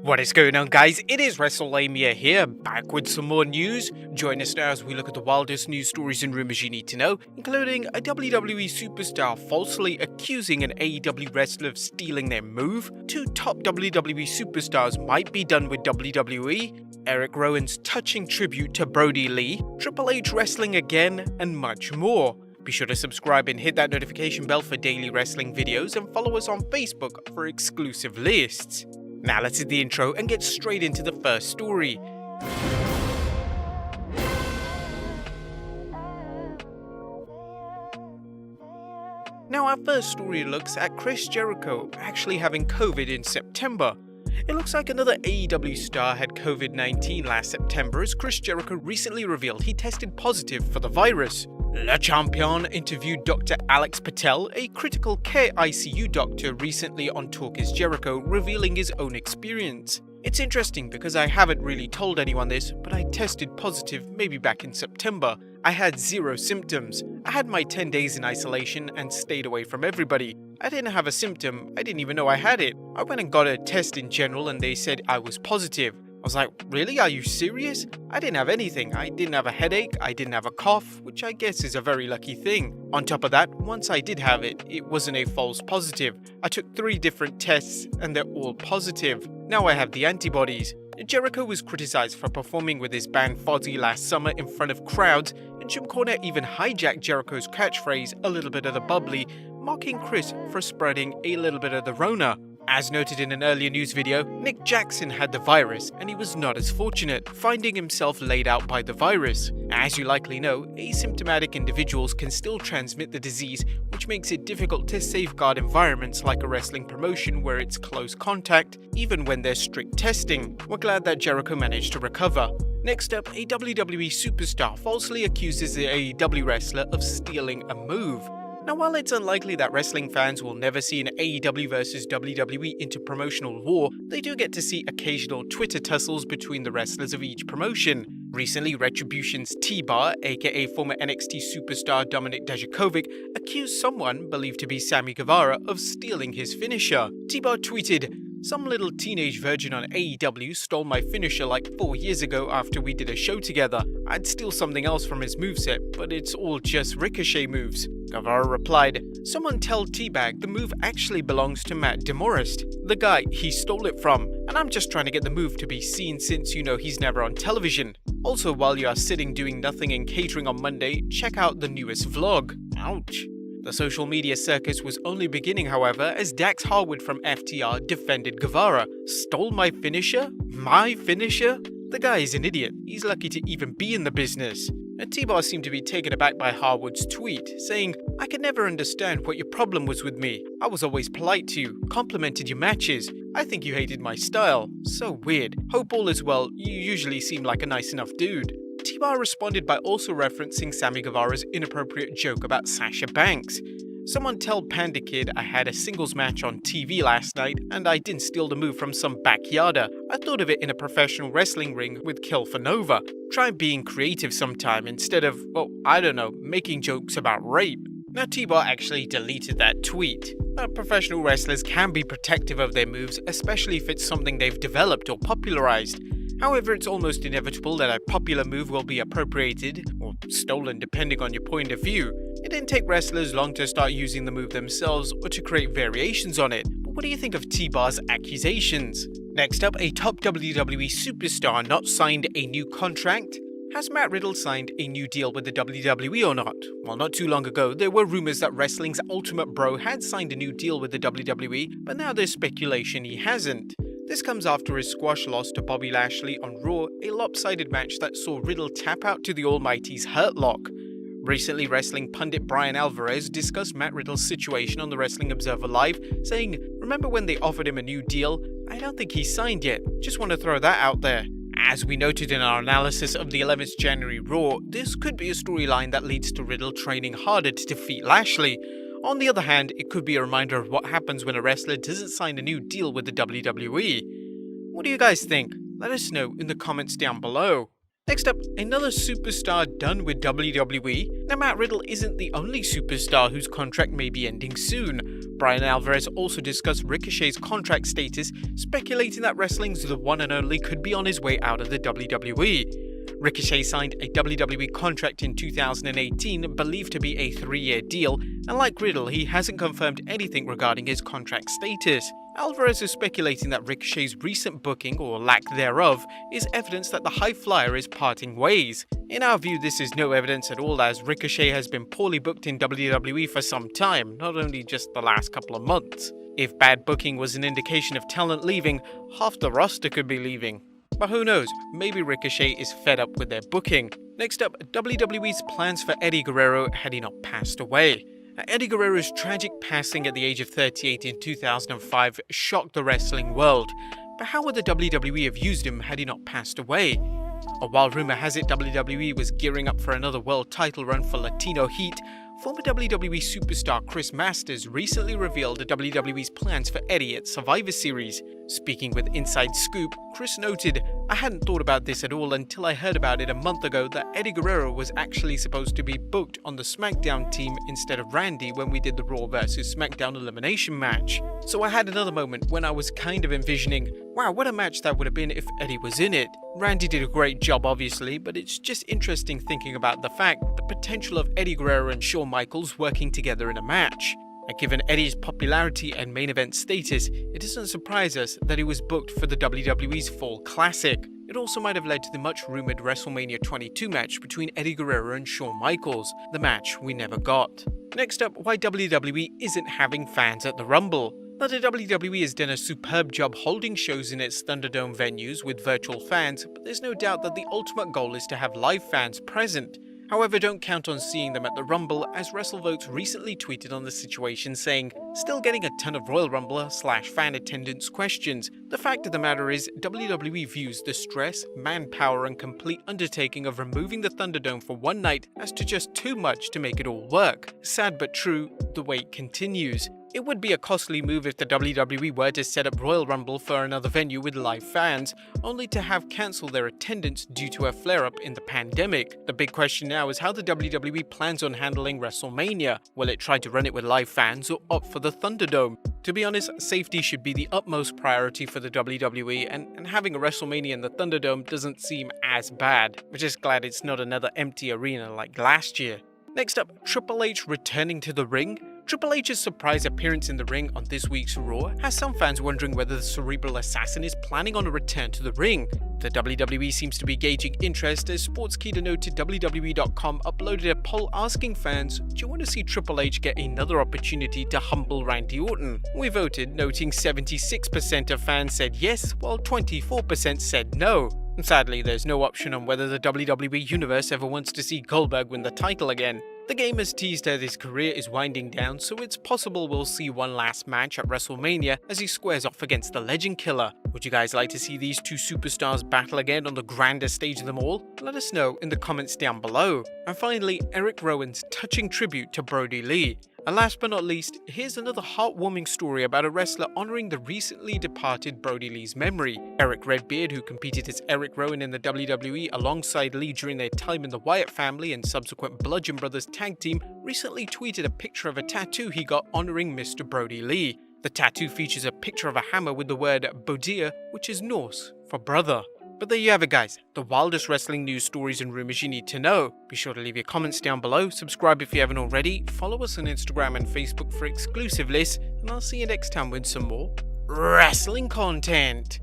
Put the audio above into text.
What is going on, guys? It is Wrestlelamia here, back with some more news. Join us now as we look at the wildest news stories and rumors you need to know, including a WWE superstar falsely accusing an AEW wrestler of stealing their move, 2 top WWE superstars might be done with WWE, Erik Rowan's touching tribute to Brodie Lee, Triple H wrestling again, and much more. Be sure to subscribe and hit that notification bell for daily wrestling videos, and follow us on Facebook for exclusive lists. Now let's hit the intro and get straight into the first story. Now our first story looks at Chris Jericho actually having COVID in September. It looks like another AEW star had COVID-19 last September, as Chris Jericho recently revealed he tested positive for the virus. Le Champion interviewed Dr. Alex Patel, a critical care ICU doctor, recently on Talk is Jericho, revealing his own experience. It's interesting because I haven't really told anyone this, but I tested positive maybe back in September. I had 0 symptoms. I had my 10 days in isolation and stayed away from everybody. I didn't have a symptom. I didn't even know I had it. I went and got a test in general and they said I was positive. I was like, really? Are you serious? I didn't have anything. I didn't have a headache, I didn't have a cough, which I guess is a very lucky thing. On top of that, once I did have it, it wasn't a false positive. I took 3 different tests and they're all positive. Now I have the antibodies. Jericho was criticized for performing with his band Fozzy last summer in front of crowds, and Jim Cornette even hijacked Jericho's catchphrase, "a little bit of the bubbly," mocking Chris for spreading a little bit of the Rona. As noted in an earlier news video, Nick Jackson had the virus and he was not as fortunate, finding himself laid out by the virus. As you likely know, asymptomatic individuals can still transmit the disease, which makes it difficult to safeguard environments like a wrestling promotion where it's close contact, even when there's strict testing. We're glad that Jericho managed to recover. Next up, a WWE superstar falsely accuses the AEW wrestler of stealing a move. Now, while it's unlikely that wrestling fans will never see an AEW vs WWE interpromotional war, they do get to see occasional Twitter tussles between the wrestlers of each promotion. Recently, Retribution's T-Bar, aka former NXT superstar Dominik Dijakovic, accused someone, believed to be Sammy Guevara, of stealing his finisher. T-Bar tweeted, "Some little teenage virgin on AEW stole my finisher like 4 years ago after we did a show together. I'd steal something else from his moveset, but it's all just ricochet moves." Guevara replied, "Someone tell T-Bag the move actually belongs to Matt DeMorest, the guy he stole it from, and I'm just trying to get the move to be seen since you know he's never on television. Also, while you are sitting doing nothing and catering on Monday, check out the newest vlog." Ouch. The social media circus was only beginning, however, as Dax Harwood from FTR defended Guevara. "Stole my finisher? My finisher? The guy is an idiot. He's lucky to even be in the business." And T-Bar seemed to be taken aback by Harwood's tweet, saying, "I could never understand what your problem was with me. I was always polite to you, complimented your matches. I think you hated my style. So weird. Hope all is well. You usually seem like a nice enough dude." T-Bar responded by also referencing Sammy Guevara's inappropriate joke about Sasha Banks. "Someone tell Panda Kid I had a singles match on TV last night and I didn't steal the move from some backyarder. I thought of it in a professional wrestling ring with Kill for Nova. Try being creative sometime instead of, I don't know, making jokes about rape." Now T-Bar actually deleted that tweet. Professional wrestlers can be protective of their moves, especially if it's something they've developed or popularized. However, it's almost inevitable that a popular move will be appropriated, or stolen depending on your point of view. It didn't take wrestlers long to start using the move themselves or to create variations on it. But what do you think of T-Bar's accusations? Next up, a top WWE superstar not signed a new contract? Has Matt Riddle signed a new deal with the WWE or not? Well, not too long ago, there were rumors that wrestling's ultimate bro had signed a new deal with the WWE, but now there's speculation he hasn't. This comes after his squash loss to Bobby Lashley on Raw, a lopsided match that saw Riddle tap out to the Almighty's Hurt Lock. Recently, wrestling pundit Brian Alvarez discussed Matt Riddle's situation on the Wrestling Observer Live, saying, "Remember when they offered him a new deal? I don't think he's signed yet. Just want to throw that out there." As we noted in our analysis of the 11th January Raw, this could be a storyline that leads to Riddle training harder to defeat Lashley. On the other hand, it could be a reminder of what happens when a wrestler doesn't sign a new deal with the WWE. What do you guys think? Let us know in the comments down below. Next up, another superstar done with WWE. Now, Matt Riddle isn't the only superstar whose contract may be ending soon. Bryan Alvarez also discussed Ricochet's contract status, speculating that wrestling's The One and Only could be on his way out of the WWE. Ricochet signed a WWE contract in 2018, believed to be a 3-year deal, and like Riddle, he hasn't confirmed anything regarding his contract status. Alvarez is speculating that Ricochet's recent booking, or lack thereof, is evidence that the high flyer is parting ways. In our view, this is no evidence at all, as Ricochet has been poorly booked in WWE for some time, not only just the last couple of months. If bad booking was an indication of talent leaving, half the roster could be leaving. But who knows, maybe Ricochet is fed up with their booking. Next up, WWE's plans for Eddie Guerrero had he not passed away. Eddie Guerrero's tragic passing at the age of 38 in 2005 shocked the wrestling world. But how would the WWE have used him had he not passed away? A wild rumor has it WWE was gearing up for another world title run for Latino Heat. Former WWE superstar Chris Masters recently revealed the WWE's plans for Eddie at Survivor Series. Speaking with Inside Scoop, Chris noted, "I hadn't thought about this at all until I heard about it a month ago that Eddie Guerrero was actually supposed to be booked on the SmackDown team instead of Randy when we did the Raw vs SmackDown elimination match. So I had another moment when I was kind of envisioning, wow, what a match that would have been if Eddie was in it. Randy did a great job obviously, but it's just interesting thinking about the fact, the potential of Eddie Guerrero and Shawn Michaels working together in a match. And given Eddie's popularity and main event status, it doesn't surprise us that he was booked for the WWE's Fall Classic. It also might have led to the much-rumoured WrestleMania 22 match between Eddie Guerrero and Shawn Michaels, the match we never got. Next up, why WWE isn't having fans at the Rumble. Now, the WWE has done a superb job holding shows in its Thunderdome venues with virtual fans, but there's no doubt that the ultimate goal is to have live fans present. However, don't count on seeing them at the Rumble, as WrestleVotes recently tweeted on the situation saying, "Still getting a ton of Royal Rumbler/fan attendance questions. The fact of the matter is, WWE views the stress, manpower and complete undertaking of removing the Thunderdome for one night as to just too much to make it all work. Sad but true, the wait continues." It would be a costly move if the WWE were to set up Royal Rumble for another venue with live fans, only to have cancelled their attendance due to a flare-up in the pandemic. The big question now is how the WWE plans on handling WrestleMania. Will it try to run it with live fans or opt for the Thunderdome? To be honest, safety should be the utmost priority for the WWE, and having a WrestleMania in the Thunderdome doesn't seem as bad. We're just glad it's not another empty arena like last year. Next up, Triple H returning to the ring. Triple H's surprise appearance in the ring on this week's Raw has some fans wondering whether the Cerebral Assassin is planning on a return to the ring. The WWE seems to be gauging interest, as Sportskeeda noted WWE.com uploaded a poll asking fans, "Do you want to see Triple H get another opportunity to humble Randy Orton?" We voted, noting 76% of fans said yes, while 24% said no. Sadly, there's no option on whether the WWE Universe ever wants to see Goldberg win the title again. The game has teased that his career is winding down, so it's possible we'll see one last match at WrestleMania as he squares off against the Legend Killer. Would you guys like to see these two superstars battle again on the grandest stage of them all? Let us know in the comments down below. And finally, Erik Rowan's touching tribute to Brodie Lee. And last but not least, here's another heartwarming story about a wrestler honouring the recently departed Brodie Lee's memory. Eric Redbeard, who competed as Eric Rowan in the WWE alongside Lee during their time in the Wyatt family and subsequent Bludgeon Brothers tag team, recently tweeted a picture of a tattoo he got honouring Mr. Brodie Lee. The tattoo features a picture of a hammer with the word Bodir, which is Norse for brother. But there you have it, guys, the wildest wrestling news, stories and rumors you need to know. Be sure to leave your comments down below, subscribe if you haven't already, follow us on Instagram and Facebook for exclusive lists, and I'll see you next time with some more wrestling content.